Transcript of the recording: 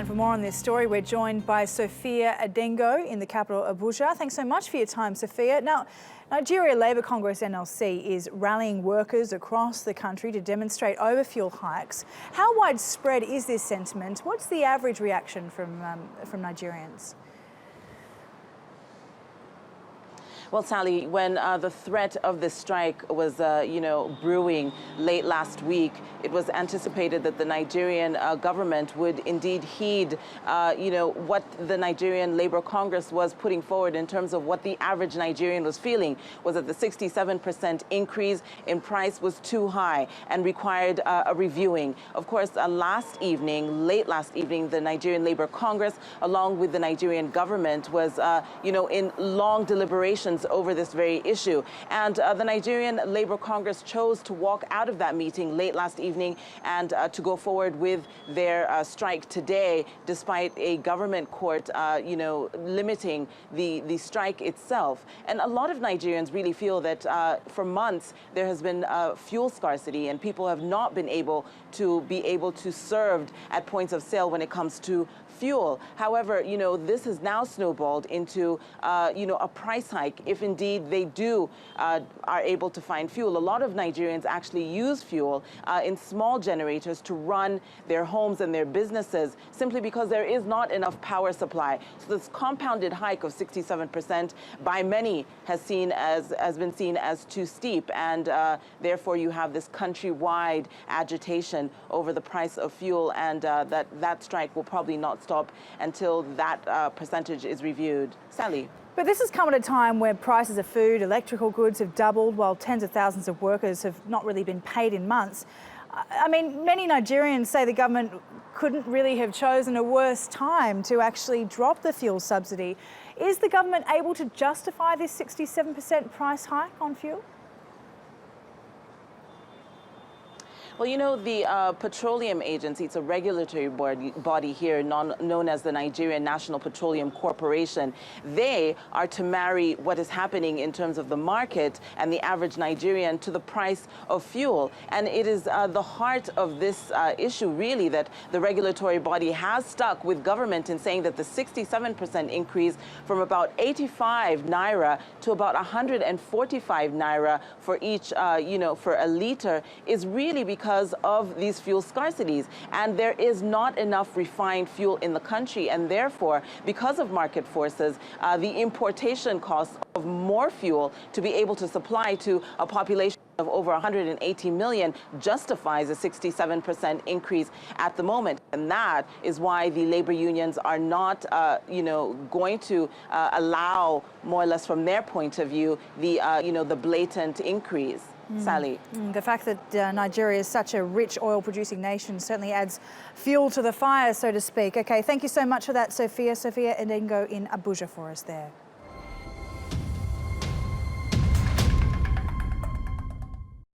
And for more on this story, we're joined by Sophia Adengo in the capital, Abuja. Thanks so much for your time, Sophia. Now, Nigeria Labour Congress NLC is rallying workers across the country to demonstrate over fuel hikes. How widespread is this sentiment? What's the average reaction from Nigerians? Well, Sally, when the threat of this strike was, brewing late last week, it was anticipated that the Nigerian government would indeed heed, what the Nigerian Labour Congress was putting forward in terms of what the average Nigerian was feeling, was that the 67% increase in price was too high and required a reviewing. Of course, late last evening, the Nigerian Labour Congress, along with the Nigerian government, was, in long deliberations over this very issue. And the Nigerian Labour Congress chose to walk out of that meeting late last evening and to go forward with their strike today, despite a government court, limiting the strike itself. And a lot of Nigerians really feel that for months there has been fuel scarcity and people have not been able to served at points of sale when it comes to fuel. However, this has now snowballed into, a price hike if indeed they are able to find fuel. A lot of Nigerians actually use fuel in small generators to run their homes and their businesses simply because there is not enough power supply. So this compounded hike of 67% by many has been seen as too steep, and therefore you have this countrywide agitation over the price of fuel, and that strike will probably not stop until that percentage is reviewed. Sally. But this has come at a time where prices of food, electrical goods have doubled, while tens of thousands of workers have not really been paid in months. I mean, many Nigerians say the government couldn't really have chosen a worse time to actually drop the fuel subsidy. Is the government able to justify this 67% price hike on fuel? Well, the Petroleum Agency, it's a regulatory body here known as the Nigerian National Petroleum Corporation. They are to marry what is happening in terms of the market and the average Nigerian to the price of fuel. And it is the heart of this issue, really, that the regulatory body has stuck with government in saying that the 67% increase from about 85 naira to about 145 naira for each, for a liter is really because of these fuel scarcities, and there is not enough refined fuel in the country, and therefore, because of market forces, the importation costs of more fuel to be able to supply to a population of over 180 million justifies a 67% increase at the moment. And that is why the labor unions are not, going to allow, more or less from their point of view, the blatant increase. Sally. The fact that Nigeria is such a rich oil-producing nation certainly adds fuel to the fire, so to speak. Okay, thank you so much for that, Sophia. Sophia Adengo in Abuja for us there.